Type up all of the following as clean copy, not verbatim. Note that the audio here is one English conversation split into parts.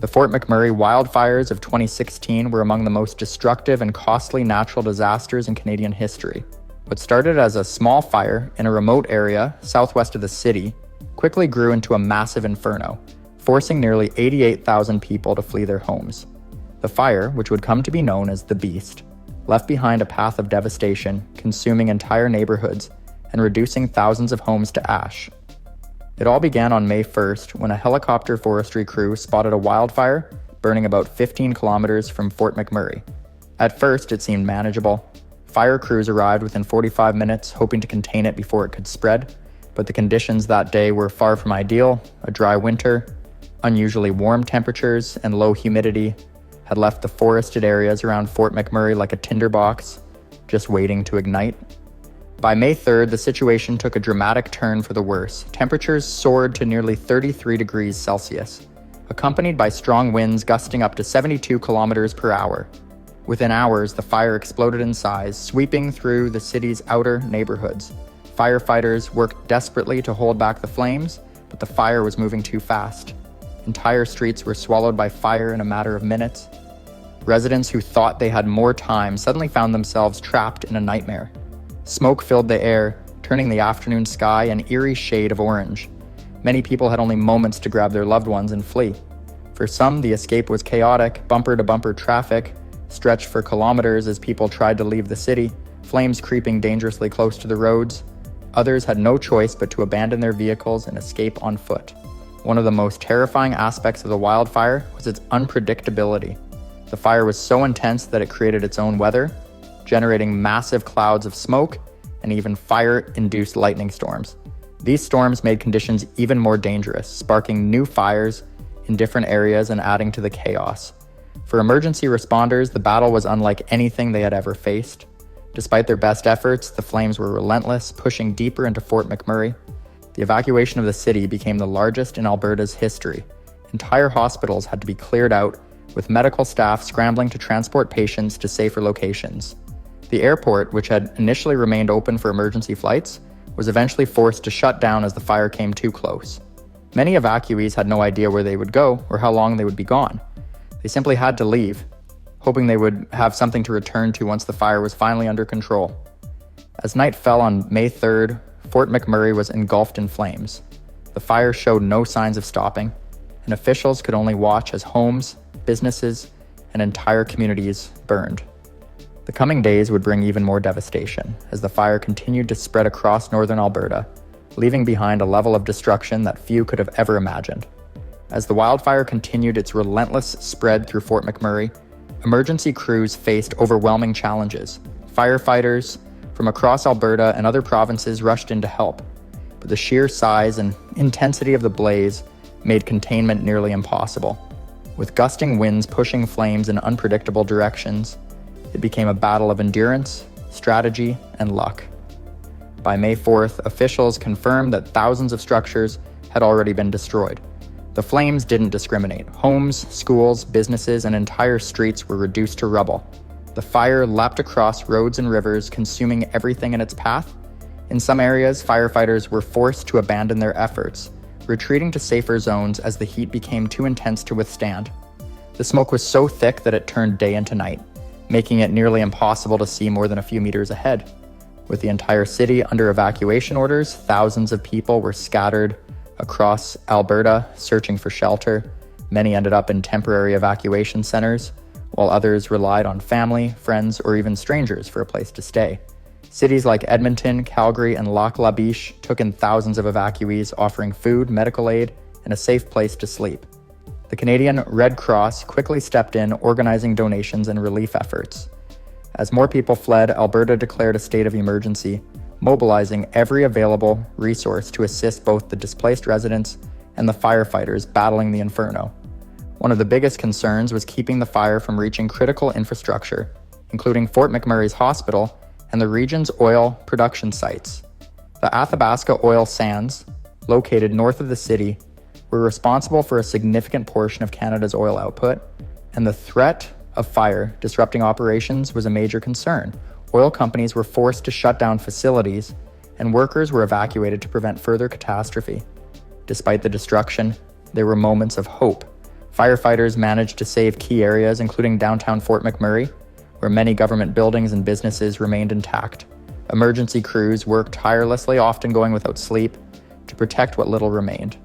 The Fort McMurray wildfires of 2016 were among the most destructive and costly natural disasters in Canadian history. What started as a small fire in a remote area southwest of the city quickly grew into a massive inferno, forcing nearly 88,000 people to flee their homes. The fire, which would come to be known as the Beast, left behind a path of devastation, consuming entire neighborhoods and reducing thousands of homes to ash. It all began on May 1st when a helicopter forestry crew spotted a wildfire burning about 15 kilometers from Fort McMurray. At first, it seemed manageable. Fire crews arrived within 45 minutes, hoping to contain it before it could spread, but the conditions that day were far from ideal. A dry winter, unusually warm temperatures, and low humidity had left the forested areas around Fort McMurray like a tinderbox, just waiting to ignite. By May 3rd, the situation took a dramatic turn for the worse. Temperatures soared to nearly 33 degrees Celsius, accompanied by strong winds gusting up to 72 kilometers per hour. Within hours, the fire exploded in size, sweeping through the city's outer neighborhoods. Firefighters worked desperately to hold back the flames, but the fire was moving too fast. Entire streets were swallowed by fire in a matter of minutes. Residents who thought they had more time suddenly found themselves trapped in a nightmare. Smoke filled the air, turning the afternoon sky an eerie shade of orange. Many people had only moments to grab their loved ones and flee. For some, the escape was chaotic. Bumper-to-bumper traffic stretched for kilometers as people tried to leave the city, flames creeping dangerously close to the roads. Others had no choice but to abandon their vehicles and escape on foot. One of the most terrifying aspects of the wildfire was its unpredictability. The fire was so intense that it created its own weather, generating massive clouds of smoke and even fire-induced lightning storms. These storms made conditions even more dangerous, sparking new fires in different areas and adding to the chaos. For emergency responders, the battle was unlike anything they had ever faced. Despite their best efforts, the flames were relentless, pushing deeper into Fort McMurray. The evacuation of the city became the largest in Alberta's history. Entire hospitals had to be cleared out, with medical staff scrambling to transport patients to safer locations. The airport, which had initially remained open for emergency flights, was eventually forced to shut down as the fire came too close. Many evacuees had no idea where they would go or how long they would be gone. They simply had to leave, hoping they would have something to return to once the fire was finally under control. As night fell on May 3rd, Fort McMurray was engulfed in flames. The fire showed no signs of stopping, and officials could only watch as homes, businesses, and entire communities burned. The coming days would bring even more devastation as the fire continued to spread across northern Alberta, leaving behind a level of destruction that few could have ever imagined. As the wildfire continued its relentless spread through Fort McMurray, emergency crews faced overwhelming challenges. Firefighters from across Alberta and other provinces rushed in to help, but the sheer size and intensity of the blaze made containment nearly impossible. With gusting winds pushing flames in unpredictable directions, it became a battle of endurance, strategy, and luck. By May 4th, officials confirmed that thousands of structures had already been destroyed. The flames didn't discriminate. Homes, schools, businesses, and entire streets were reduced to rubble. The fire leapt across roads and rivers, consuming everything in its path. In some areas, firefighters were forced to abandon their efforts, retreating to safer zones as the heat became too intense to withstand. The smoke was so thick that it turned day into night, making it nearly impossible to see more than a few meters ahead. With the entire city under evacuation orders, thousands of people were scattered across Alberta searching for shelter. Many ended up in temporary evacuation centers, while others relied on family, friends, or even strangers for a place to stay. Cities like Edmonton, Calgary, and Lac La Biche took in thousands of evacuees, offering food, medical aid, and a safe place to sleep. The Canadian Red Cross quickly stepped in, organizing donations and relief efforts. As more people fled, Alberta declared a state of emergency, mobilizing every available resource to assist both the displaced residents and the firefighters battling the inferno. One of the biggest concerns was keeping the fire from reaching critical infrastructure, including Fort McMurray's hospital and the region's oil production sites. The Athabasca oil sands, located north of the city, were responsible for a significant portion of Canada's oil output, and the threat of fire disrupting operations was a major concern. Oil companies were forced to shut down facilities, and workers were evacuated to prevent further catastrophe. Despite the destruction, there were moments of hope. Firefighters managed to save key areas, including downtown Fort McMurray, where many government buildings and businesses remained intact. Emergency crews worked tirelessly, often going without sleep, to protect what little remained.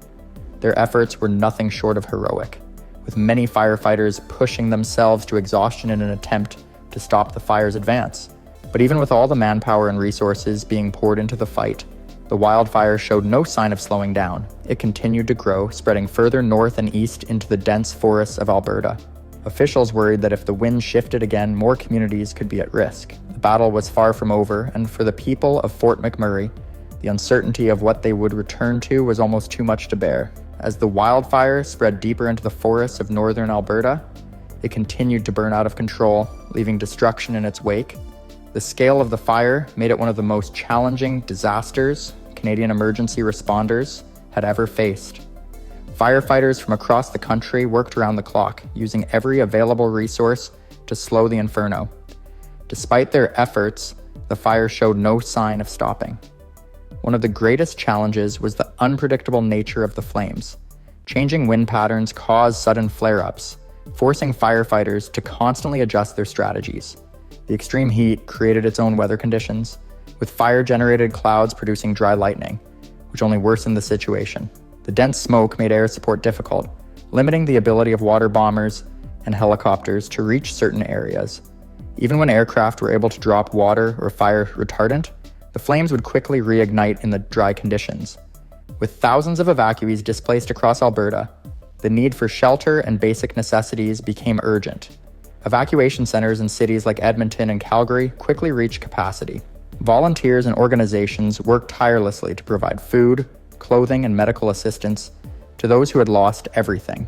Their efforts were nothing short of heroic, with many firefighters pushing themselves to exhaustion in an attempt to stop the fire's advance. But even with all the manpower and resources being poured into the fight, the wildfire showed no sign of slowing down. It continued to grow, spreading further north and east into the dense forests of Alberta. Officials worried that if the wind shifted again, more communities could be at risk. The battle was far from over, and for the people of Fort McMurray, the uncertainty of what they would return to was almost too much to bear. As the wildfire spread deeper into the forests of northern Alberta, it continued to burn out of control, leaving destruction in its wake. The scale of the fire made it one of the most challenging disasters Canadian emergency responders had ever faced. Firefighters from across the country worked around the clock, using every available resource to slow the inferno. Despite their efforts, the fire showed no sign of stopping. One of the greatest challenges was the unpredictable nature of the flames. Changing wind patterns caused sudden flare-ups, forcing firefighters to constantly adjust their strategies. The extreme heat created its own weather conditions, with fire-generated clouds producing dry lightning, which only worsened the situation. The dense smoke made air support difficult, limiting the ability of water bombers and helicopters to reach certain areas. Even when aircraft were able to drop water or fire retardant, the flames would quickly reignite in the dry conditions. With thousands of evacuees displaced across Alberta, the need for shelter and basic necessities became urgent. Evacuation centers in cities like Edmonton and Calgary quickly reached capacity. Volunteers and organizations worked tirelessly to provide food, clothing, and medical assistance to those who had lost everything.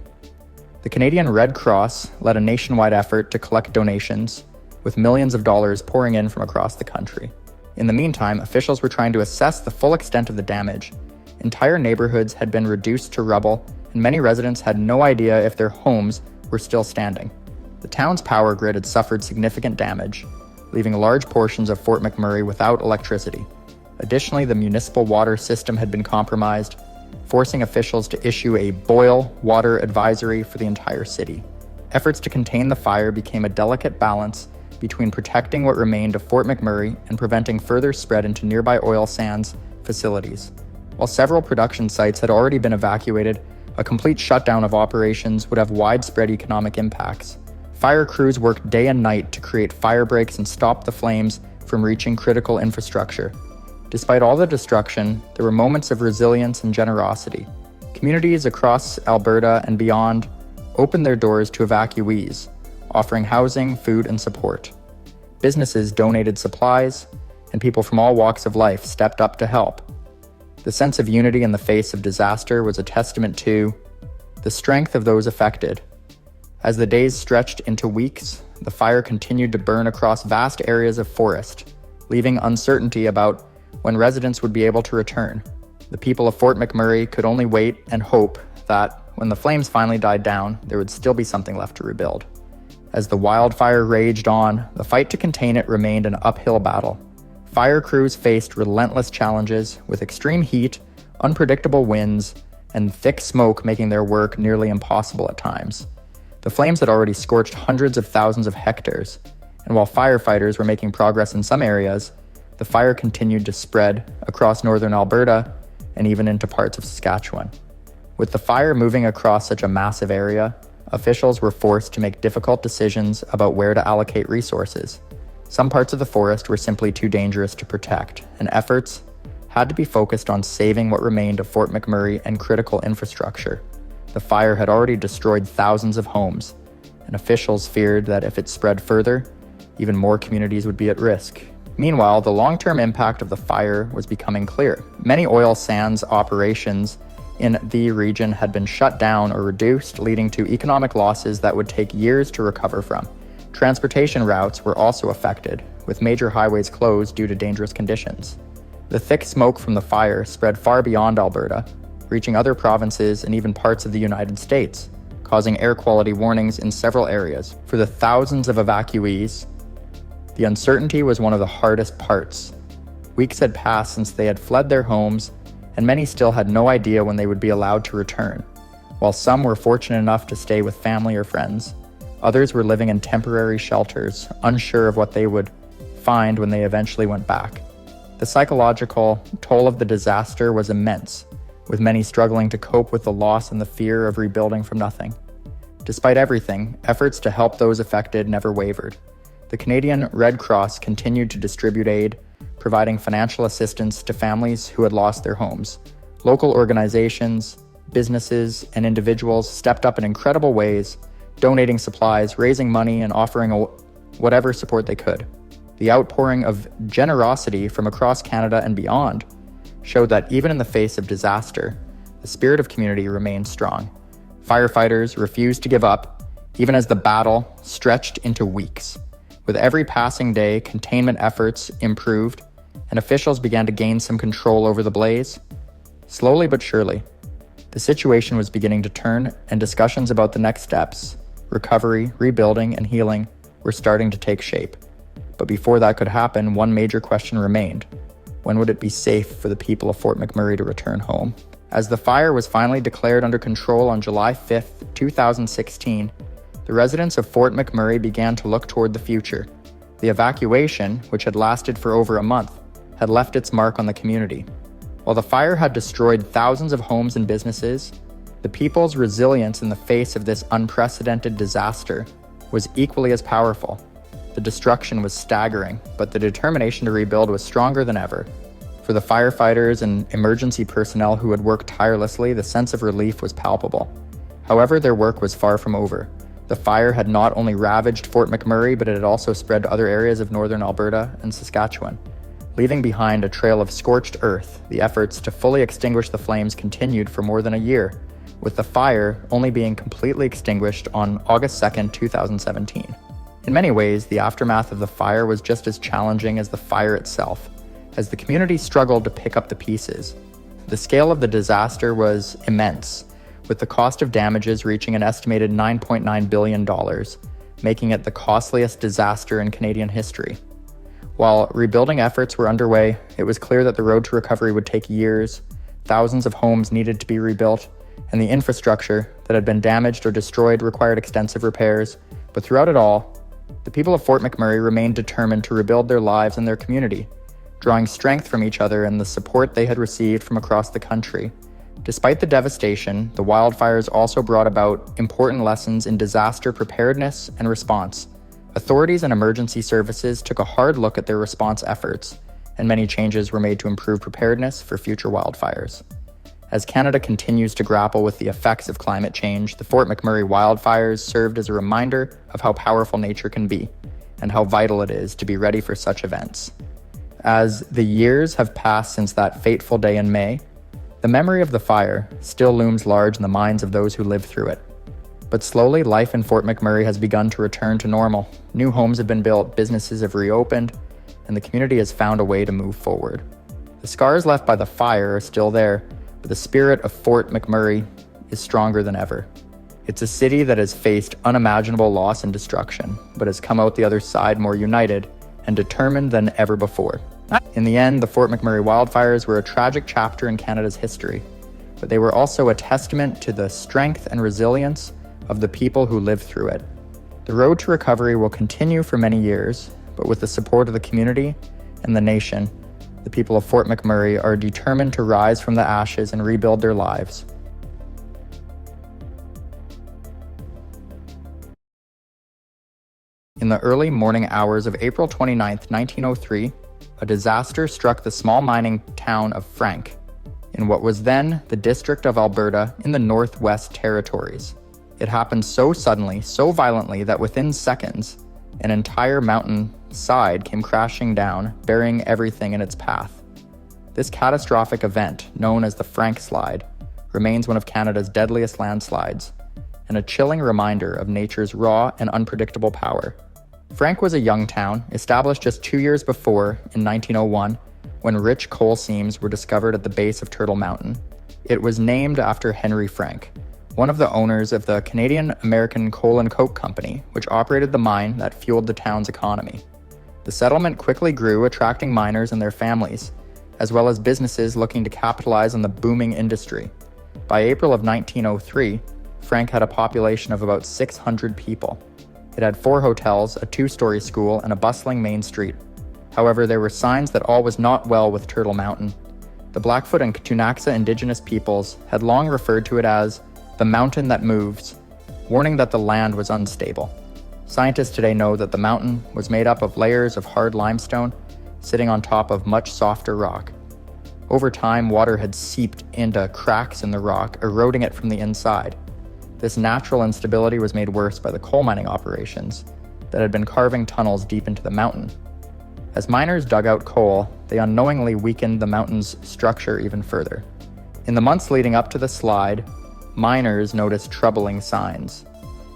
The Canadian Red Cross led a nationwide effort to collect donations, with millions of dollars pouring in from across the country. In the meantime, officials were trying to assess the full extent of the damage. Entire neighborhoods had been reduced to rubble, and many residents had no idea if their homes were still standing. The town's power grid had suffered significant damage, leaving large portions of Fort McMurray without electricity. Additionally, the municipal water system had been compromised, forcing officials to issue a boil water advisory for the entire city. Efforts to contain the fire became a delicate balance between protecting what remained of Fort McMurray and preventing further spread into nearby oil sands facilities. While several production sites had already been evacuated, a complete shutdown of operations would have widespread economic impacts. Fire crews worked day and night to create fire breaks and stop the flames from reaching critical infrastructure. Despite all the destruction, there were moments of resilience and generosity. Communities across Alberta and beyond opened their doors to evacuees, offering housing, food, and support. Businesses donated supplies, and people from all walks of life stepped up to help. The sense of unity in the face of disaster was a testament to the strength of those affected. As the days stretched into weeks, the fire continued to burn across vast areas of forest, leaving uncertainty about when residents would be able to return. The people of Fort McMurray could only wait and hope that, when the flames finally died down, there would still be something left to rebuild. As the wildfire raged on, the fight to contain it remained an uphill battle. Fire crews faced relentless challenges, with extreme heat, unpredictable winds, and thick smoke making their work nearly impossible at times. The flames had already scorched hundreds of thousands of hectares, and while firefighters were making progress in some areas, the fire continued to spread across northern Alberta and even into parts of Saskatchewan. With the fire moving across such a massive area, officials were forced to make difficult decisions about where to allocate resources. Some parts of the forest were simply too dangerous to protect, and efforts had to be focused on saving what remained of Fort McMurray and critical infrastructure. The fire had already destroyed thousands of homes, and officials feared that if it spread further, even more communities would be at risk. Meanwhile, the long-term impact of the fire was becoming clear. Many oil sands operations in the region had been shut down or reduced, leading to economic losses that would take years to recover from. Transportation routes were also affected, with major highways closed due to dangerous conditions. The thick smoke from the fire spread far beyond Alberta, reaching other provinces and even parts of the United States, causing air quality warnings in several areas. For the thousands of evacuees, the uncertainty was one of the hardest parts. Weeks had passed since they had fled their homes, and many still had no idea when they would be allowed to return. While some were fortunate enough to stay with family or friends, others were living in temporary shelters, unsure of what they would find when they eventually went back. The psychological toll of the disaster was immense, with many struggling to cope with the loss and the fear of rebuilding from nothing. Despite everything, efforts to help those affected never wavered. The Canadian Red Cross continued to distribute aid, providing financial assistance to families who had lost their homes. Local organizations, businesses, and individuals stepped up in incredible ways, donating supplies, raising money, and offering whatever support they could. The outpouring of generosity from across Canada and beyond showed that even in the face of disaster, the spirit of community remained strong. Firefighters refused to give up, even as the battle stretched into weeks. With every passing day, containment efforts improved, and officials began to gain some control over the blaze. Slowly but surely, the situation was beginning to turn, and discussions about the next steps, recovery, rebuilding, and healing, were starting to take shape. But before that could happen, one major question remained. When would it be safe for the people of Fort McMurray to return home? As the fire was finally declared under control on July 5, 2016, the residents of Fort McMurray began to look toward the future. The evacuation, which had lasted for over a month, had left its mark on the community. While the fire had destroyed thousands of homes and businesses, the people's resilience in the face of this unprecedented disaster was equally as powerful. The destruction was staggering, but the determination to rebuild was stronger than ever. For the firefighters and emergency personnel who had worked tirelessly, the sense of relief was palpable. However, their work was far from over. The fire had not only ravaged Fort McMurray, but it had also spread to other areas of northern Alberta and Saskatchewan. Leaving behind a trail of scorched earth, the efforts to fully extinguish the flames continued for more than a year, with the fire only being completely extinguished on August 2, 2017. In many ways, the aftermath of the fire was just as challenging as the fire itself, as the community struggled to pick up the pieces. The scale of the disaster was immense, with the cost of damages reaching an estimated $9.9 billion, making it the costliest disaster in Canadian history. While rebuilding efforts were underway, it was clear that the road to recovery would take years. Thousands of homes needed to be rebuilt, and the infrastructure that had been damaged or destroyed required extensive repairs. But throughout it all, the people of Fort McMurray remained determined to rebuild their lives and their community, drawing strength from each other and the support they had received from across the country. Despite the devastation, the wildfires also brought about important lessons in disaster preparedness and response. Authorities and emergency services took a hard look at their response efforts, and many changes were made to improve preparedness for future wildfires. As Canada continues to grapple with the effects of climate change, the Fort McMurray wildfires served as a reminder of how powerful nature can be, and how vital it is to be ready for such events. As the years have passed since that fateful day in May, the memory of the fire still looms large in the minds of those who lived through it. But slowly, life in Fort McMurray has begun to return to normal. New homes have been built, businesses have reopened, and the community has found a way to move forward. The scars left by the fire are still there, but the spirit of Fort McMurray is stronger than ever. It's a city that has faced unimaginable loss and destruction, but has come out the other side more united and determined than ever before. In the end, the Fort McMurray wildfires were a tragic chapter in Canada's history, but they were also a testament to the strength and resilience of the people who lived through it. The road to recovery will continue for many years, but with the support of the community and the nation, the people of Fort McMurray are determined to rise from the ashes and rebuild their lives. In the early morning hours of April 29, 1903, a disaster struck the small mining town of Frank, in what was then the District of Alberta in the Northwest Territories. It happened so suddenly, so violently, that within seconds, an entire mountain side came crashing down, burying everything in its path. This catastrophic event, known as the Frank Slide, remains one of Canada's deadliest landslides, and a chilling reminder of nature's raw and unpredictable power. Frank was a young town, established just 2 years before, in 1901, when rich coal seams were discovered at the base of Turtle Mountain. It was named after Henry Frank, one of the owners of the Canadian-American Coal and Coke Company, which operated the mine that fueled the town's economy. The settlement quickly grew, attracting miners and their families, as well as businesses looking to capitalize on the booming industry. By April of 1903, Frank had a population of about 600 people. It had 4 hotels, a 2-story school, and a bustling main street. However, there were signs that all was not well with Turtle Mountain. The Blackfoot and Ktunaxa indigenous peoples had long referred to it as the mountain that moves, warning that the land was unstable. Scientists today know that the mountain was made up of layers of hard limestone sitting on top of much softer rock. Over time, water had seeped into cracks in the rock, eroding it from the inside. This natural instability was made worse by the coal mining operations that had been carving tunnels deep into the mountain. As miners dug out coal, they unknowingly weakened the mountain's structure even further. In the months leading up to the slide, miners noticed troubling signs.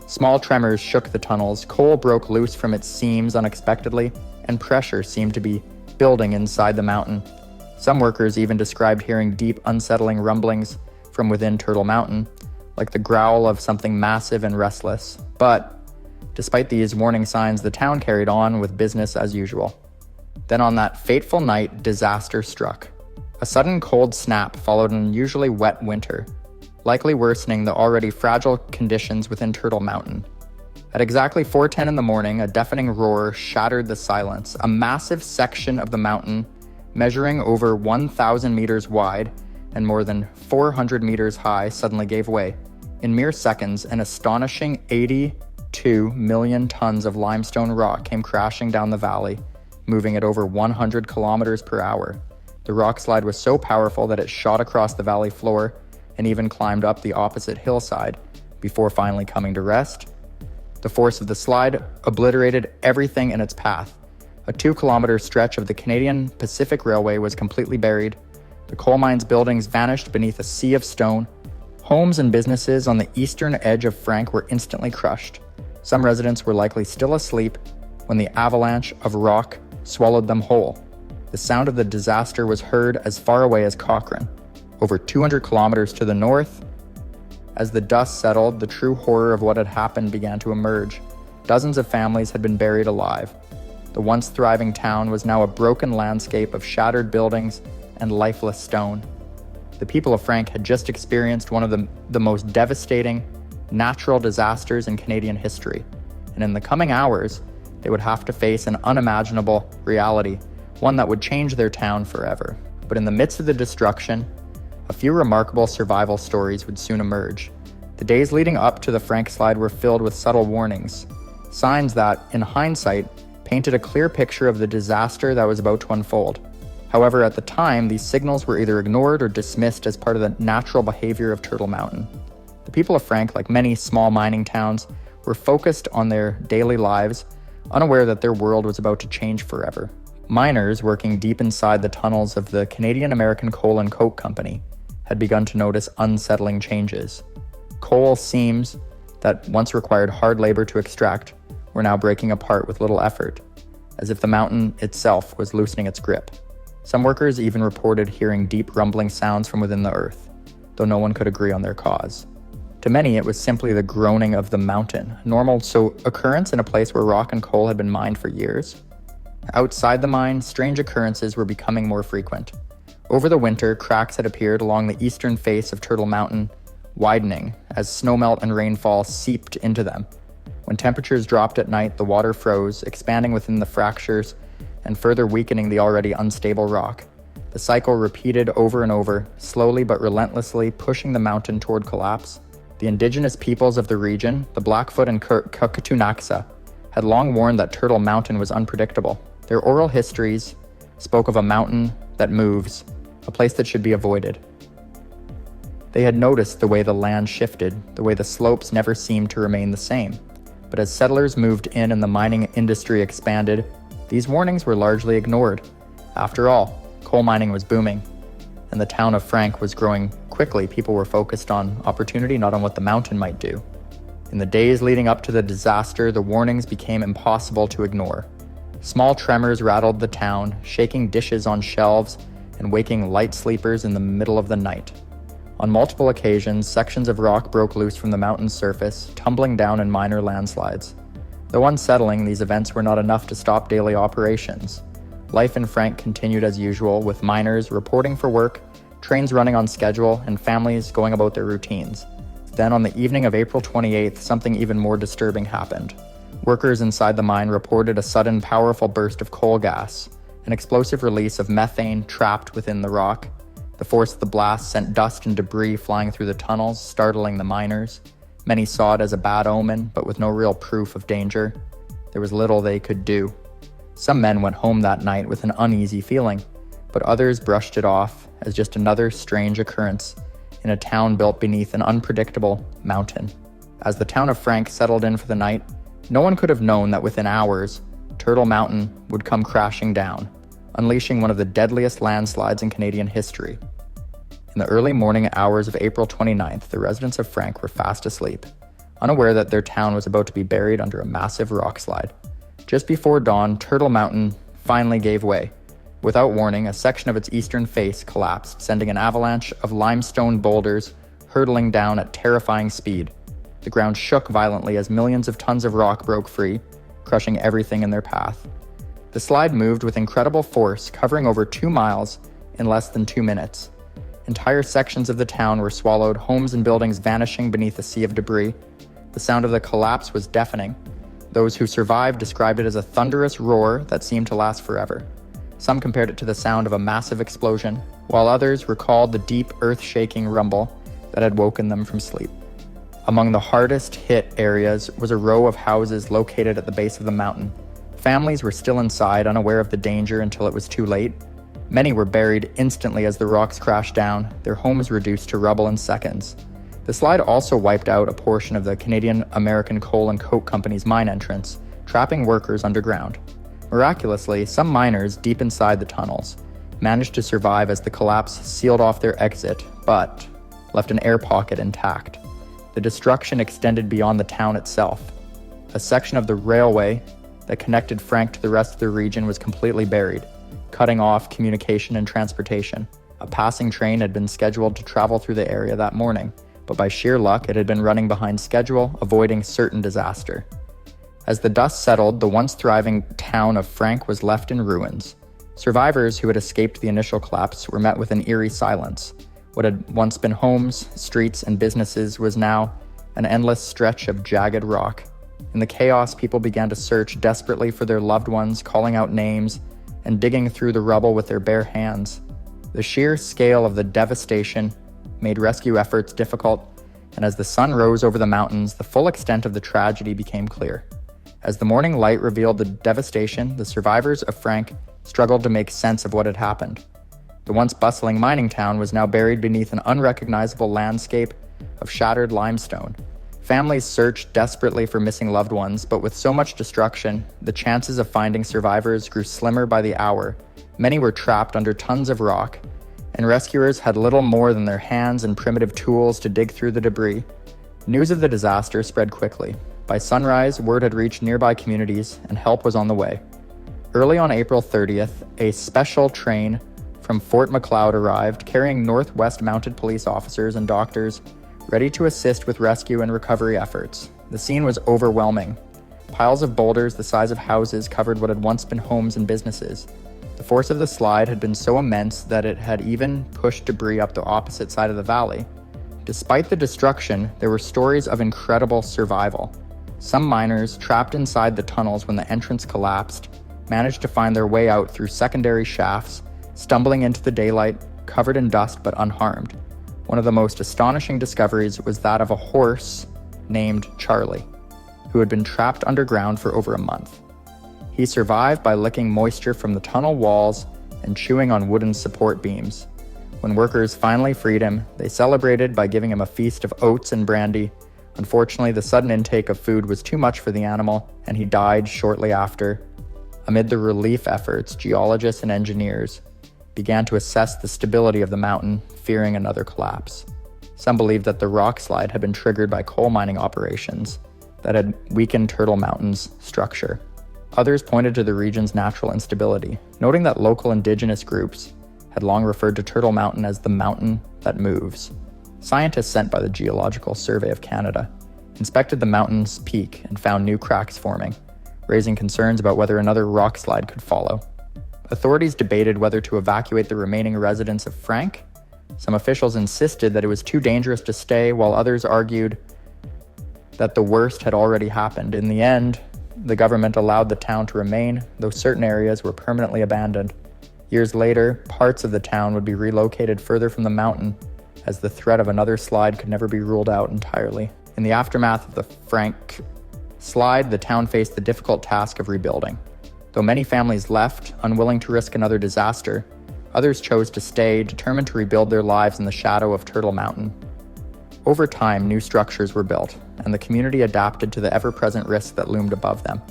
Small tremors shook the tunnels, coal broke loose from its seams unexpectedly, and pressure seemed to be building inside the mountain. Some workers even described hearing deep, unsettling rumblings from within Turtle Mountain, like the growl of something massive and restless. But, despite these warning signs, the town carried on with business as usual. Then on that fateful night, disaster struck. A sudden cold snap followed an unusually wet winter, likely worsening the already fragile conditions within Turtle Mountain. At exactly 4:10 in the morning, a deafening roar shattered the silence. A massive section of the mountain, measuring over 1,000 meters wide and more than 400 meters high, suddenly gave way. In mere seconds, an astonishing 82 million tons of limestone rock came crashing down the valley, moving at over 100 kilometers per hour. The rock slide was so powerful that it shot across the valley floor and even climbed up the opposite hillside before finally coming to rest. The force of the slide obliterated everything in its path. A 2-kilometer stretch of the Canadian Pacific Railway was completely buried. The coal mine's buildings vanished beneath a sea of stone. Homes and businesses on the eastern edge of Frank were instantly crushed. Some residents were likely still asleep when the avalanche of rock swallowed them whole. The sound of the disaster was heard as far away as Cochrane, over 200 kilometers to the north. As the dust settled, the true horror of what had happened began to emerge. Dozens of families had been buried alive. The once thriving town was now a broken landscape of shattered buildings and lifeless stone. The people of Frank had just experienced one of the most devastating natural disasters in Canadian history, and in the coming hours, they would have to face an unimaginable reality, one that would change their town forever. But in the midst of the destruction, a few remarkable survival stories would soon emerge. The days leading up to the Frank slide were filled with subtle warnings, signs that, in hindsight, painted a clear picture of the disaster that was about to unfold. However, at the time, these signals were either ignored or dismissed as part of the natural behavior of Turtle Mountain. The people of Frank, like many small mining towns, were focused on their daily lives, unaware that their world was about to change forever. Miners working deep inside the tunnels of the Canadian American Coal and Coke Company had begun to notice unsettling changes. Coal seams that once required hard labor to extract were now breaking apart with little effort, as if the mountain itself was loosening its grip. Some workers even reported hearing deep rumbling sounds from within the earth, though no one could agree on their cause. To many, it was simply the groaning of the mountain, a normal occurrence in a place where rock and coal had been mined for years. Outside the mine, strange occurrences were becoming more frequent. Over the winter, cracks had appeared along the eastern face of Turtle Mountain, widening as snowmelt and rainfall seeped into them. When temperatures dropped at night, the water froze, expanding within the fractures and further weakening the already unstable rock. The cycle repeated over and over, slowly but relentlessly pushing the mountain toward collapse. The indigenous peoples of the region, the Blackfoot and Ktunaxa, had long warned that Turtle Mountain was unpredictable. Their oral histories spoke of a mountain that moves, a place that should be avoided. They had noticed the way the land shifted, the way the slopes never seemed to remain the same. But as settlers moved in and the mining industry expanded, these warnings were largely ignored. After all, coal mining was booming, and the town of Frank was growing quickly. People were focused on opportunity, not on what the mountain might do. In the days leading up to the disaster, the warnings became impossible to ignore. Small tremors rattled the town, shaking dishes on shelves and waking light sleepers in the middle of the night. On multiple occasions, sections of rock broke loose from the mountain's surface, tumbling down in minor landslides. Though unsettling, these events were not enough to stop daily operations. Life in Frank continued as usual, with miners reporting for work, trains running on schedule, and families going about their routines. Then on the evening of April 28th, something even more disturbing happened. Workers inside the mine reported a sudden powerful burst of coal gas, an explosive release of methane trapped within the rock. The force of the blast sent dust and debris flying through the tunnels, startling the miners. Many saw it as a bad omen, but with no real proof of danger. There was little they could do. Some men went home that night with an uneasy feeling, but others brushed it off as just another strange occurrence in a town built beneath an unpredictable mountain. As the town of Frank settled in for the night, no one could have known that within hours, Turtle Mountain would come crashing down, unleashing one of the deadliest landslides in Canadian history. In the early morning hours of April 29th, the residents of Frank were fast asleep, unaware that their town was about to be buried under a massive rock slide. Just before dawn, Turtle Mountain finally gave way. Without warning, a section of its eastern face collapsed, sending an avalanche of limestone boulders hurtling down at terrifying speed. The ground shook violently as millions of tons of rock broke free, crushing everything in their path. The slide moved with incredible force, covering over 2 miles in less than 2 minutes. Entire sections of the town were swallowed, homes and buildings vanishing beneath a sea of debris. The sound of the collapse was deafening. Those who survived described it as a thunderous roar that seemed to last forever. Some compared it to the sound of a massive explosion, while others recalled the deep, earth-shaking rumble that had woken them from sleep. Among the hardest hit areas was a row of houses located at the base of the mountain. Families were still inside, unaware of the danger until it was too late. Many were buried instantly as the rocks crashed down, their homes reduced to rubble in seconds. The slide also wiped out a portion of the Canadian American Coal and Coke Company's mine entrance, trapping workers underground. Miraculously, some miners deep inside the tunnels managed to survive as the collapse sealed off their exit, but left an air pocket intact. The destruction extended beyond the town itself. A section of the railway that connected Frank to the rest of the region was completely buried, cutting off communication and transportation. A passing train had been scheduled to travel through the area that morning, but by sheer luck, it had been running behind schedule, avoiding certain disaster. As the dust settled, the once thriving town of Frank was left in ruins. Survivors who had escaped the initial collapse were met with an eerie silence. What had once been homes, streets, and businesses was now an endless stretch of jagged rock. In the chaos, people began to search desperately for their loved ones, calling out names and digging through the rubble with their bare hands. The sheer scale of the devastation made rescue efforts difficult, and as the sun rose over the mountains, the full extent of the tragedy became clear. As the morning light revealed the devastation, the survivors of Frank struggled to make sense of what had happened. The once bustling mining town was now buried beneath an unrecognizable landscape of shattered limestone. Families searched desperately for missing loved ones, but with so much destruction, the chances of finding survivors grew slimmer by the hour. Many were trapped under tons of rock, and rescuers had little more than their hands and primitive tools to dig through the debris. News of the disaster spread quickly. By sunrise, word had reached nearby communities, and help was on the way. Early on April 30th, a special train from Fort McMurray arrived, carrying Northwest Mounted Police officers and doctors ready to assist with rescue and recovery efforts. The scene was overwhelming. Piles of boulders the size of houses covered what had once been homes and businesses. The force of the slide had been so immense that it had even pushed debris up the opposite side of the valley. Despite the destruction, there were stories of incredible survival. Some miners, trapped inside the tunnels when the entrance collapsed, managed to find their way out through secondary shafts, stumbling into the daylight, covered in dust but unharmed. One of the most astonishing discoveries was that of a horse named Charlie, who had been trapped underground for over a month. He survived by licking moisture from the tunnel walls and chewing on wooden support beams. When workers finally freed him, they celebrated by giving him a feast of oats and brandy. Unfortunately, the sudden intake of food was too much for the animal, and he died shortly after. Amid the relief efforts, geologists and engineers began to assess the stability of the mountain, fearing another collapse. Some believed that the rock slide had been triggered by coal mining operations that had weakened Turtle Mountain's structure. Others pointed to the region's natural instability, noting that local indigenous groups had long referred to Turtle Mountain as the mountain that moves. Scientists sent by the Geological Survey of Canada inspected the mountain's peak and found new cracks forming, raising concerns about whether another rock slide could follow. Authorities debated whether to evacuate the remaining residents of Frank Some officials insisted that it was too dangerous to stay, while others argued that the worst had already happened. In the end, the government allowed the town to remain, though certain areas were permanently abandoned. Years later, parts of the town would be relocated further from the mountain, as the threat of another slide could never be ruled out entirely. In the aftermath of the Frank slide, the town faced the difficult task of rebuilding. Though many families left, unwilling to risk another disaster, others chose to stay, determined to rebuild their lives in the shadow of Turtle Mountain. Over time, new structures were built, and the community adapted to the ever-present risk that loomed above them.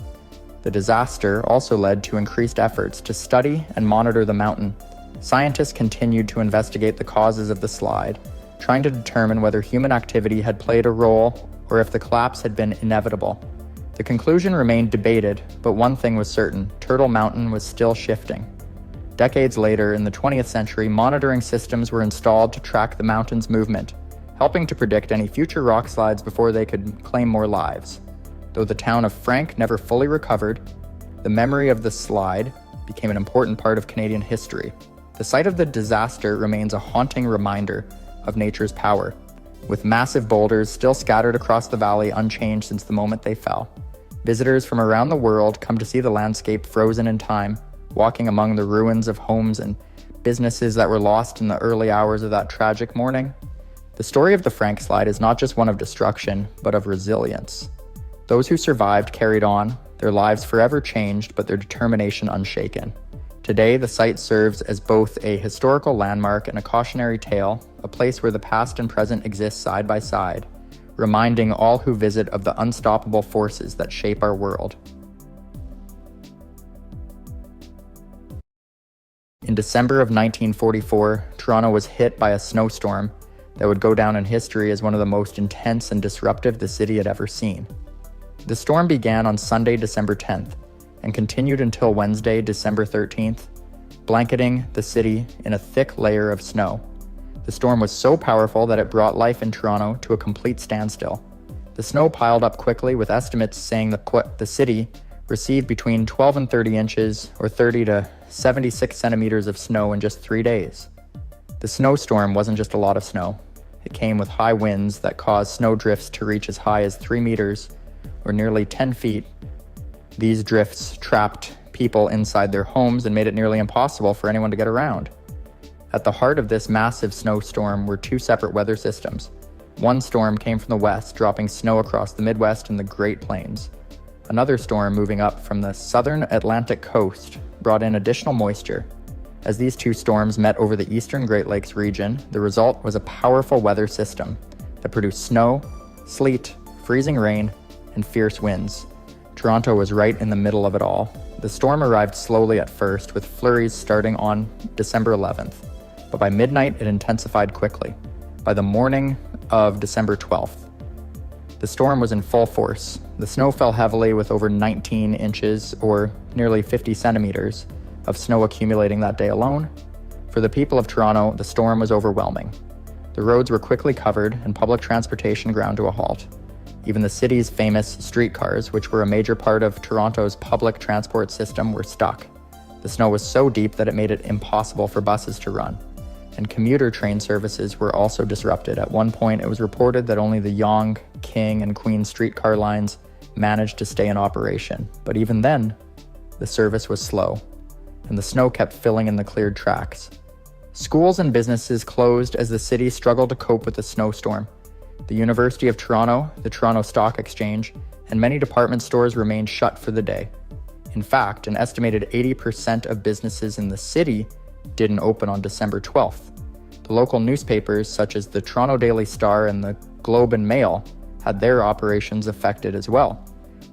The disaster also led to increased efforts to study and monitor the mountain. Scientists continued to investigate the causes of the slide, trying to determine whether human activity had played a role or if the collapse had been inevitable. The conclusion remained debated, but one thing was certain: Turtle Mountain was still shifting. Decades later, in the 20th century, monitoring systems were installed to track the mountain's movement, helping to predict any future rock slides before they could claim more lives. Though the town of Frank never fully recovered, the memory of the slide became an important part of Canadian history. The site of the disaster remains a haunting reminder of nature's power, with massive boulders still scattered across the valley unchanged since the moment they fell. Visitors from around the world come to see the landscape frozen in time, walking among the ruins of homes and businesses that were lost in the early hours of that tragic morning. The story of the Frank slide is not just one of destruction, but of resilience. Those who survived carried on, their lives forever changed, but their determination unshaken. Today, the site serves as both a historical landmark and a cautionary tale, a place where the past and present exist side by side, reminding all who visit of the unstoppable forces that shape our world. In December of 1944, Toronto was hit by a snowstorm that would go down in history as one of the most intense and disruptive the city had ever seen. The storm began on Sunday, December 10th, and continued until Wednesday, December 13th, blanketing the city in a thick layer of snow. The storm was so powerful that it brought life in Toronto to a complete standstill. The snow piled up quickly, with estimates saying that the city received between 12 and 30 inches, or 30 to 76 centimeters of snow in just 3 days. The snowstorm wasn't just a lot of snow. It came with high winds that caused snow drifts to reach as high as 3 meters, or nearly 10 feet. These drifts trapped people inside their homes and made it nearly impossible for anyone to get around. At the heart of this massive snowstorm were two separate weather systems. One storm came from the west, dropping snow across the Midwest and the Great Plains. Another storm moving up from the southern Atlantic coast brought in additional moisture. As these two storms met over the eastern Great Lakes region, the result was a powerful weather system that produced snow, sleet, freezing rain, and fierce winds. Toronto was right in the middle of it all. The storm arrived slowly at first, with flurries starting on December 11th, but by midnight it intensified quickly. By the morning of December 12th, the storm was in full force. The snow fell heavily, with over 19 inches, or nearly 50 centimeters, of snow accumulating that day alone. For the people of Toronto, the storm was overwhelming. The roads were quickly covered and public transportation ground to a halt. Even the city's famous streetcars, which were a major part of Toronto's public transport system, were stuck. The snow was so deep that it made it impossible for buses to run. And commuter train services were also disrupted. At one point, it was reported that only the Yonge, King, and Queen streetcar lines managed to stay in operation. But even then, the service was slow, and the snow kept filling in the cleared tracks. Schools and businesses closed as the city struggled to cope with the snowstorm. The University of Toronto, the Toronto Stock Exchange, and many department stores remained shut for the day. In fact, an estimated 80% of businesses in the city didn't open on December 12th. The local newspapers, such as the Toronto Daily Star and the Globe and Mail, had their operations affected as well.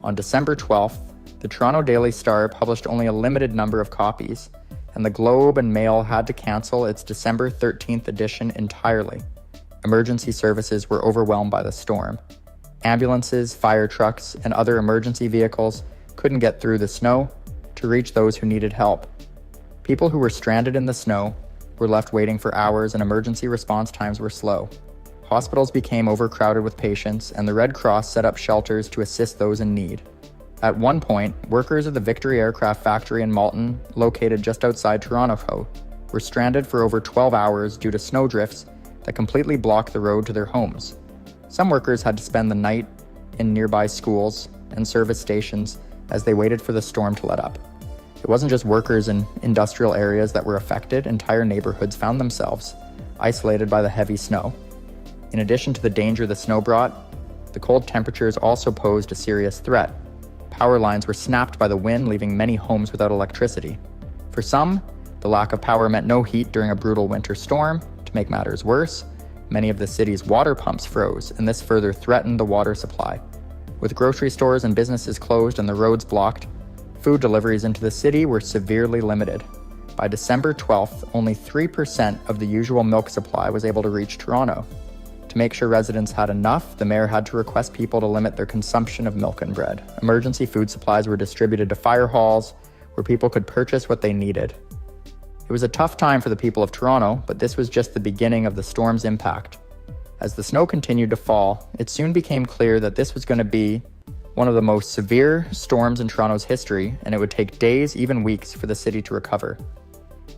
On December 12th, the Toronto Daily Star published only a limited number of copies, and the Globe and Mail had to cancel its December 13th edition entirely. Emergency services were overwhelmed by the storm. Ambulances, fire trucks, and other emergency vehicles couldn't get through the snow to reach those who needed help. People who were stranded in the snow were left waiting for hours, and emergency response times were slow. Hospitals became overcrowded with patients, and the Red Cross set up shelters to assist those in need. At one point, workers of the Victory Aircraft Factory in Malton, located just outside Toronto, were stranded for over 12 hours due to snowdrifts that completely blocked the road to their homes. Some workers had to spend the night in nearby schools and service stations as they waited for the storm to let up. It wasn't just workers in industrial areas that were affected, entire neighborhoods found themselves isolated by the heavy snow. In addition to the danger the snow brought, the cold temperatures also posed a serious threat. Power lines were snapped by the wind, leaving many homes without electricity. For some, the lack of power meant no heat during a brutal winter storm. To make matters worse, many of the city's water pumps froze, and this further threatened the water supply. With grocery stores and businesses closed and the roads blocked, food deliveries into the city were severely limited. By December 12th, only 3% of the usual milk supply was able to reach Toronto. To make sure residents had enough, the mayor had to request people to limit their consumption of milk and bread. Emergency food supplies were distributed to fire halls, where people could purchase what they needed. It was a tough time for the people of Toronto, but this was just the beginning of the storm's impact. As the snow continued to fall, it soon became clear that this was going to be one of the most severe storms in Toronto's history, and it would take days, even weeks, for the city to recover.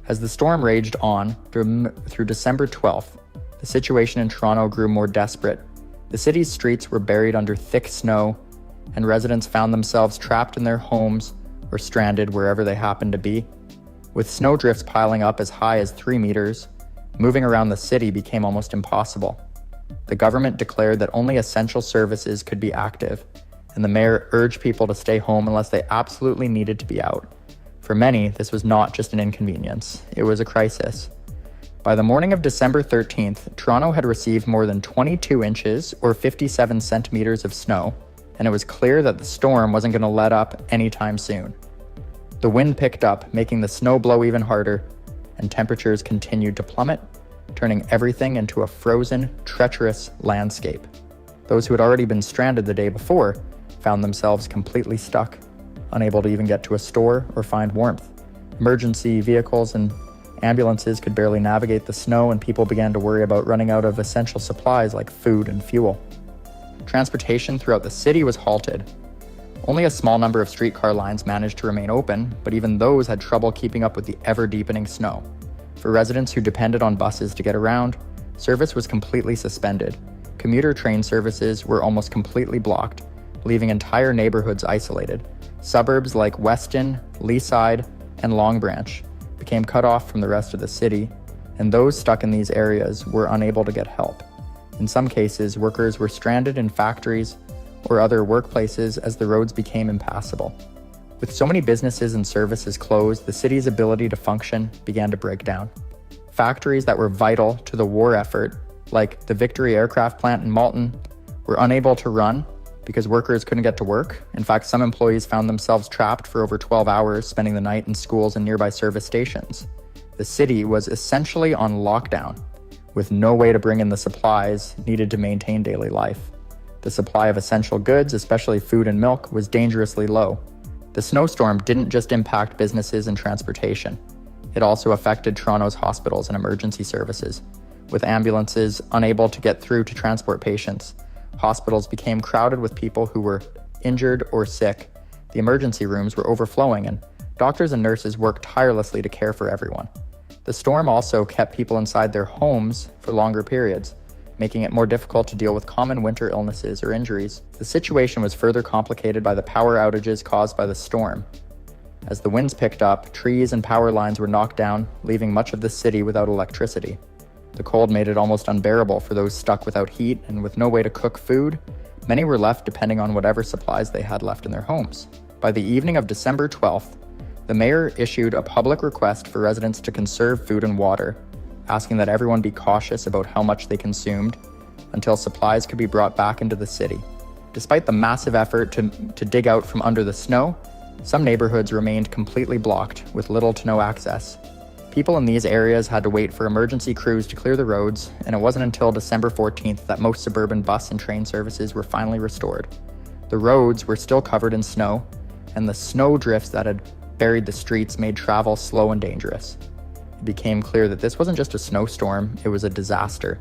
As the storm raged on through December 12th, the situation in Toronto grew more desperate. The city's streets were buried under thick snow, and residents found themselves trapped in their homes or stranded wherever they happened to be. With snowdrifts piling up as high as 3 meters, moving around the city became almost impossible. The government declared that only essential services could be active, and the mayor urged people to stay home unless they absolutely needed to be out. For many, this was not just an inconvenience, it was a crisis. By the morning of December 13th, Toronto had received more than 22 inches or 57 centimeters of snow, and it was clear that the storm wasn't going to let up anytime soon. The wind picked up, making the snow blow even harder, and temperatures continued to plummet, turning everything into a frozen, treacherous landscape. Those who had already been stranded the day before found themselves completely stuck, unable to even get to a store or find warmth. Emergency vehicles and ambulances could barely navigate the snow, and people began to worry about running out of essential supplies like food and fuel. Transportation throughout the city was halted. Only a small number of streetcar lines managed to remain open, but even those had trouble keeping up with the ever-deepening snow. For residents who depended on buses to get around, service was completely suspended. Commuter train services were almost completely blocked, leaving entire neighborhoods isolated. Suburbs like Weston, Leaside, and Long Branch became cut off from the rest of the city, and those stuck in these areas were unable to get help. In some cases, workers were stranded in factories or other workplaces as the roads became impassable. With so many businesses and services closed, the city's ability to function began to break down. Factories that were vital to the war effort, like the Victory aircraft plant in Malton, were unable to run because workers couldn't get to work. In fact, some employees found themselves trapped for over 12 hours, spending the night in schools and nearby service stations. The city was essentially on lockdown, with no way to bring in the supplies needed to maintain daily life. The supply of essential goods, especially food and milk, was dangerously low. The snowstorm didn't just impact businesses and transportation. It also affected Toronto's hospitals and emergency services. With ambulances unable to get through to transport patients, hospitals became crowded with people who were injured or sick. The emergency rooms were overflowing, and doctors and nurses worked tirelessly to care for everyone. The storm also kept people inside their homes for longer periods, making it more difficult to deal with common winter illnesses or injuries. The situation was further complicated by the power outages caused by the storm. As the winds picked up, trees and power lines were knocked down, leaving much of the city without electricity. The cold made it almost unbearable for those stuck without heat, and with no way to cook food, many were left depending on whatever supplies they had left in their homes. By the evening of December 12th, the mayor issued a public request for residents to conserve food and water, asking that everyone be cautious about how much they consumed until supplies could be brought back into the city. Despite the massive effort to dig out from under the snow, some neighborhoods remained completely blocked with little to no access. People in these areas had to wait for emergency crews to clear the roads, and it wasn't until December 14th that most suburban bus and train services were finally restored. The roads were still covered in snow, and the snow drifts that had buried the streets made travel slow and dangerous. It became clear that this wasn't just a snowstorm, it was a disaster,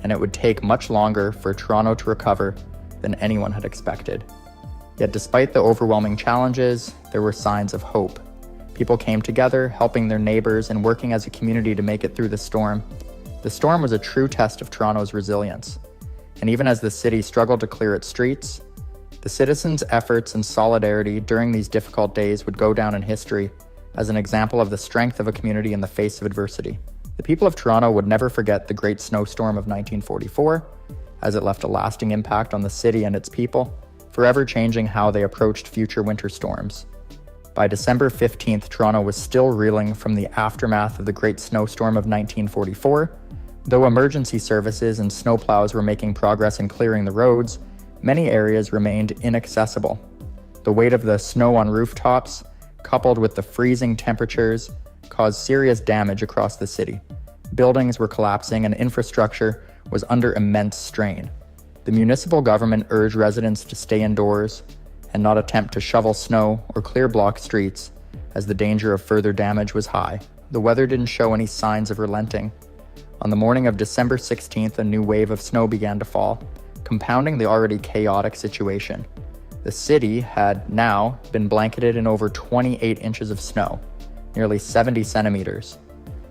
and it would take much longer for Toronto to recover than anyone had expected. Yet despite the overwhelming challenges, there were signs of hope. People came together, helping their neighbors and working as a community to make it through the storm. The storm was a true test of Toronto's resilience. And even as the city struggled to clear its streets, the citizens' efforts and solidarity during these difficult days would go down in history as an example of the strength of a community in the face of adversity. The people of Toronto would never forget the Great Snowstorm of 1944, as it left a lasting impact on the city and its people, forever changing how they approached future winter storms. By December 15th, Toronto was still reeling from the aftermath of the Great Snowstorm of 1944. Though emergency services and snowplows were making progress in clearing the roads, many areas remained inaccessible. The weight of the snow on rooftops, coupled with the freezing temperatures, caused serious damage across the city. Buildings were collapsing and infrastructure was under immense strain. The municipal government urged residents to stay indoors and not attempt to shovel snow or clear block streets, as the danger of further damage was high. The weather didn't show any signs of relenting. On the morning of December 16th, a new wave of snow began to fall, compounding the already chaotic situation. The city had now been blanketed in over 28 inches of snow, nearly 70 centimeters.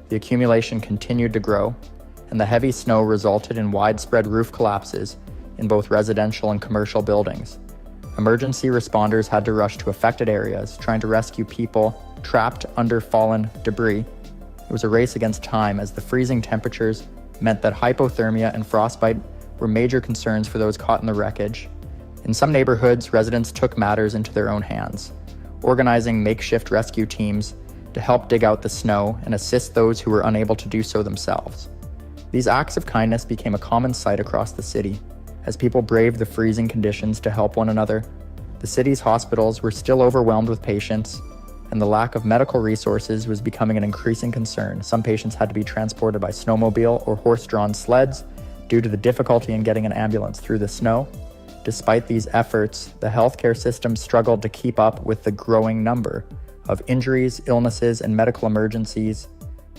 The accumulation continued to grow, and the heavy snow resulted in widespread roof collapses in both residential and commercial buildings. Emergency responders had to rush to affected areas, trying to rescue people trapped under fallen debris. It was a race against time, as the freezing temperatures meant that hypothermia and frostbite were major concerns for those caught in the wreckage. In some neighborhoods, residents took matters into their own hands, organizing makeshift rescue teams to help dig out the snow and assist those who were unable to do so themselves. These acts of kindness became a common sight across the city, as people braved the freezing conditions to help one another. The city's hospitals were still overwhelmed with patients, and the lack of medical resources was becoming an increasing concern. Some patients had to be transported by snowmobile or horse-drawn sleds due to the difficulty in getting an ambulance through the snow. Despite these efforts, the healthcare system struggled to keep up with the growing number of injuries, illnesses, and medical emergencies.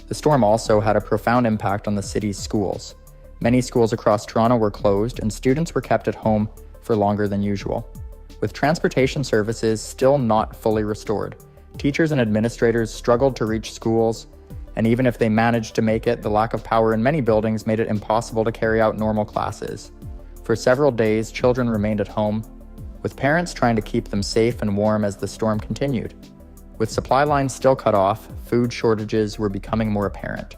The storm also had a profound impact on the city's schools. Many schools across Toronto were closed, and students were kept at home for longer than usual. With transportation services still not fully restored, teachers and administrators struggled to reach schools, and even if they managed to make it, the lack of power in many buildings made it impossible to carry out normal classes. For several days, children remained at home, with parents trying to keep them safe and warm as the storm continued. With supply lines still cut off, food shortages were becoming more apparent.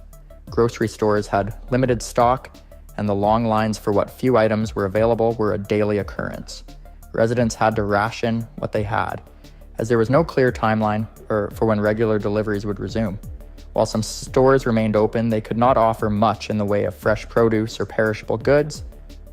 Grocery stores had limited stock, and the long lines for what few items were available were a daily occurrence. Residents had to ration what they had, as there was no clear timeline for when regular deliveries would resume. While some stores remained open, they could not offer much in the way of fresh produce or perishable goods.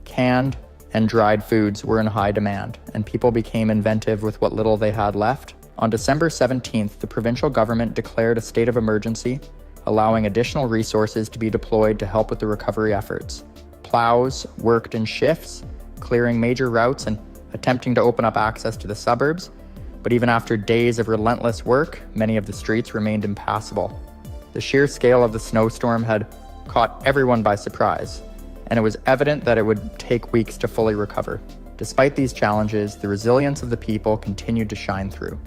Canned and dried foods were in high demand, and people became inventive with what little they had left. On December 17th, the provincial government declared a state of emergency, allowing additional resources to be deployed to help with the recovery efforts. Plows worked in shifts, clearing major routes and attempting to open up access to the suburbs. But even after days of relentless work, many of the streets remained impassable. The sheer scale of the snowstorm had caught everyone by surprise, and it was evident that it would take weeks to fully recover. Despite these challenges, the resilience of the people continued to shine through.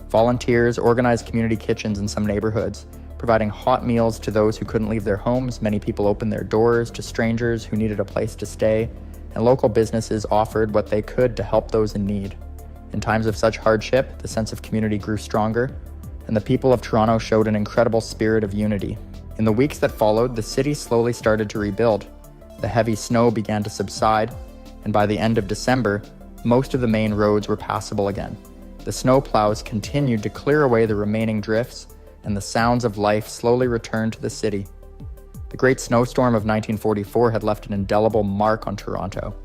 Volunteers organized community kitchens in some neighborhoods, providing hot meals to those who couldn't leave their homes. Many people opened their doors to strangers who needed a place to stay, and local businesses offered what they could to help those in need. In times of such hardship, the sense of community grew stronger, and the people of Toronto showed an incredible spirit of unity. In the weeks that followed, the city slowly started to rebuild. The heavy snow began to subside, and by the end of December, most of the main roads were passable again. The snow plows continued to clear away the remaining drifts, and the sounds of life slowly returned to the city. The Great Snowstorm of 1944 had left an indelible mark on Toronto,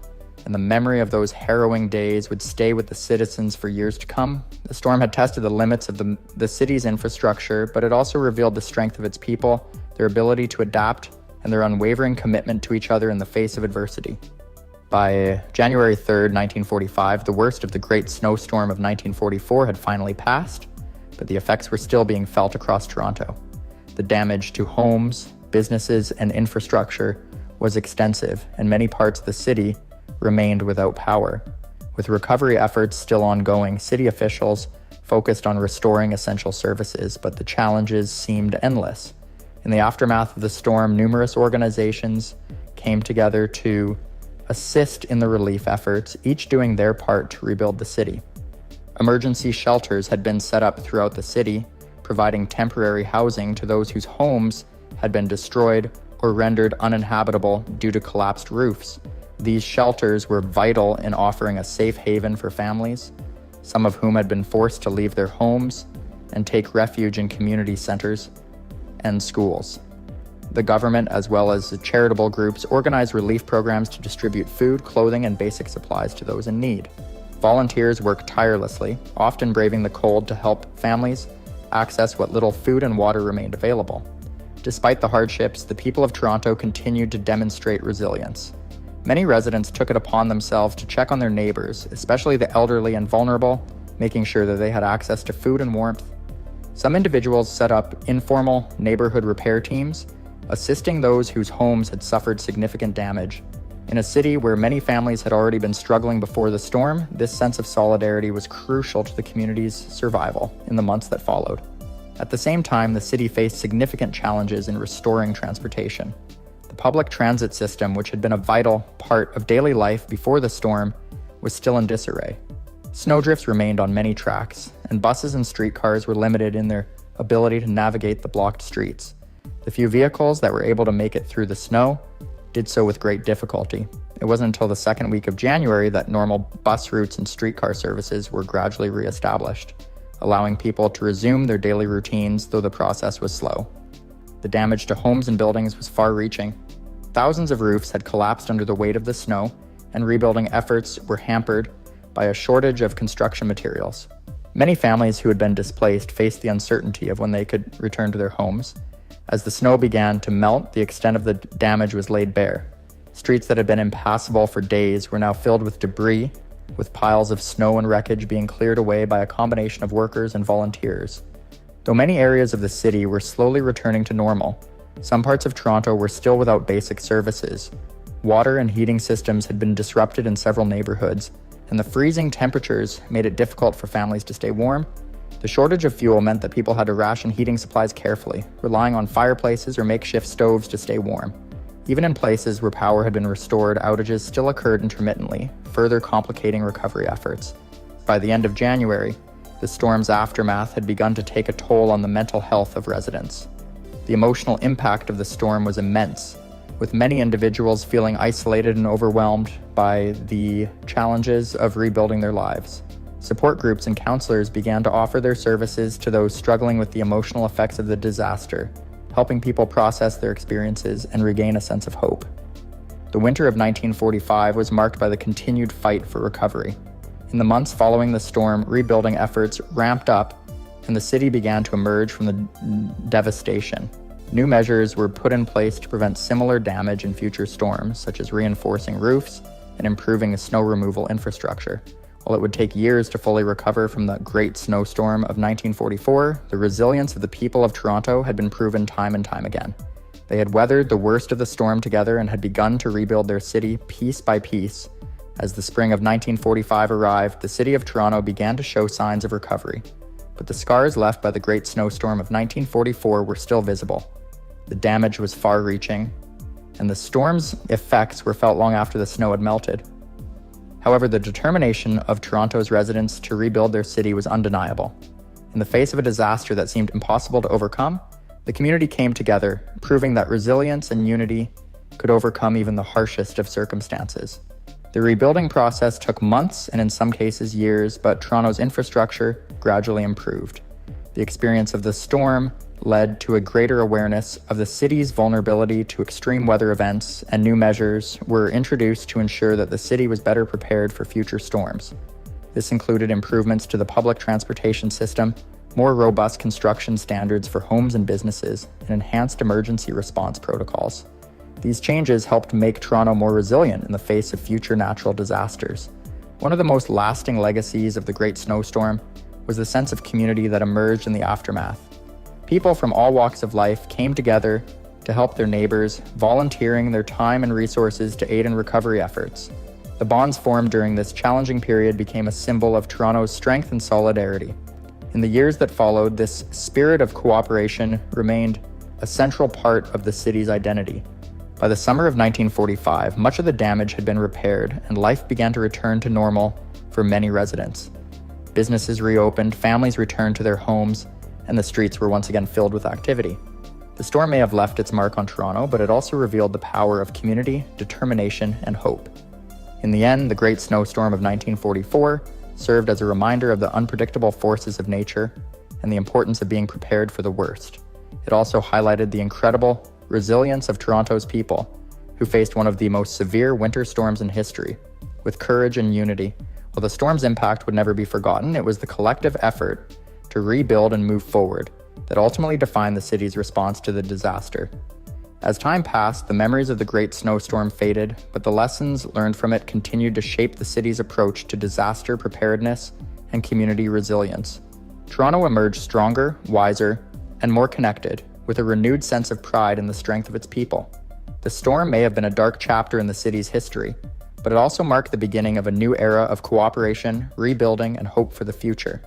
and the memory of those harrowing days would stay with the citizens for years to come. The storm had tested the limits of the city's infrastructure, but it also revealed the strength of its people, their ability to adapt, and their unwavering commitment to each other in the face of adversity. By January 3rd, 1945, the worst of the Great Snowstorm of 1944 had finally passed, but the effects were still being felt across Toronto. The damage to homes, businesses, and infrastructure was extensive, and many parts of the city remained without power. With recovery efforts still ongoing, city officials focused on restoring essential services, but the challenges seemed endless. In the aftermath of the storm, numerous organizations came together to assist in the relief efforts, each doing their part to rebuild the city. Emergency shelters had been set up throughout the city, providing temporary housing to those whose homes had been destroyed or rendered uninhabitable due to collapsed roofs. These shelters were vital in offering a safe haven for families, some of whom had been forced to leave their homes and take refuge in community centers and schools. The government, as well as the charitable groups, organized relief programs to distribute food, clothing, and basic supplies to those in need. Volunteers worked tirelessly, often braving the cold to help families access what little food and water remained available. Despite the hardships, the people of Toronto continued to demonstrate resilience. Many residents took it upon themselves to check on their neighbors, especially the elderly and vulnerable, making sure that they had access to food and warmth. Some individuals set up informal neighborhood repair teams, assisting those whose homes had suffered significant damage. In a city where many families had already been struggling before the storm, this sense of solidarity was crucial to the community's survival in the months that followed. At the same time, the city faced significant challenges in restoring transportation. The public transit system, which had been a vital part of daily life before the storm, was still in disarray. Snowdrifts remained on many tracks, and buses and streetcars were limited in their ability to navigate the blocked streets. The few vehicles that were able to make it through the snow did so with great difficulty. It wasn't until the second week of January that normal bus routes and streetcar services were gradually reestablished, allowing people to resume their daily routines, though the process was slow. The damage to homes and buildings was far-reaching. Thousands of roofs had collapsed under the weight of the snow, and rebuilding efforts were hampered by a shortage of construction materials. Many families who had been displaced faced the uncertainty of when they could return to their homes. As the snow began to melt, the extent of the damage was laid bare. Streets that had been impassable for days were now filled with debris, with piles of snow and wreckage being cleared away by a combination of workers and volunteers. Though many areas of the city were slowly returning to normal, some parts of Toronto were still without basic services. Water and heating systems had been disrupted in several neighborhoods, and the freezing temperatures made it difficult for families to stay warm. The shortage of fuel meant that people had to ration heating supplies carefully, relying on fireplaces or makeshift stoves to stay warm. Even in places where power had been restored, outages still occurred intermittently, further complicating recovery efforts. By the end of January, the storm's aftermath had begun to take a toll on the mental health of residents. The emotional impact of the storm was immense, with many individuals feeling isolated and overwhelmed by the challenges of rebuilding their lives. Support groups and counselors began to offer their services to those struggling with the emotional effects of the disaster, helping people process their experiences and regain a sense of hope. The winter of 1945 was marked by the continued fight for recovery. In the months following the storm, rebuilding efforts ramped up, and the city began to emerge from the devastation. New measures were put in place to prevent similar damage in future storms, such as reinforcing roofs and improving the snow removal infrastructure. While it would take years to fully recover from the Great Snowstorm of 1944, the resilience of the people of Toronto had been proven time and time again. They had weathered the worst of the storm together and had begun to rebuild their city piece by piece. As the spring of 1945 arrived, the city of Toronto began to show signs of recovery. But the scars left by the Great Snowstorm of 1944 were still visible. The damage was far-reaching, and the storm's effects were felt long after the snow had melted. However, the determination of Toronto's residents to rebuild their city was undeniable. In the face of a disaster that seemed impossible to overcome, the community came together, proving that resilience and unity could overcome even the harshest of circumstances. The rebuilding process took months and in some cases years, but Toronto's infrastructure gradually improved. The experience of the storm led to a greater awareness of the city's vulnerability to extreme weather events, and new measures were introduced to ensure that the city was better prepared for future storms. This included improvements to the public transportation system, more robust construction standards for homes and businesses, and enhanced emergency response protocols. These changes helped make Toronto more resilient in the face of future natural disasters. One of the most lasting legacies of the Great Snowstorm was the sense of community that emerged in the aftermath. People from all walks of life came together to help their neighbors, volunteering their time and resources to aid in recovery efforts. The bonds formed during this challenging period became a symbol of Toronto's strength and solidarity. In the years that followed, this spirit of cooperation remained a central part of the city's identity. By the summer of 1945, much of the damage had been repaired and life began to return to normal for many residents. Businesses reopened, families returned to their homes, and the streets were once again filled with activity. The storm may have left its mark on Toronto, but it also revealed the power of community, determination, and hope. In the end, the Great Snowstorm of 1944 served as a reminder of the unpredictable forces of nature and the importance of being prepared for the worst. It also highlighted the incredible resilience of Toronto's people, who faced one of the most severe winter storms in history, with courage and unity. While the storm's impact would never be forgotten, it was the collective effort to rebuild and move forward that ultimately defined the city's response to the disaster. As time passed, the memories of the Great Snowstorm faded, but the lessons learned from it continued to shape the city's approach to disaster preparedness and community resilience. Toronto emerged stronger, wiser, and more connected, with a renewed sense of pride in the strength of its people. The storm may have been a dark chapter in the city's history, but it also marked the beginning of a new era of cooperation, rebuilding, and hope for the future.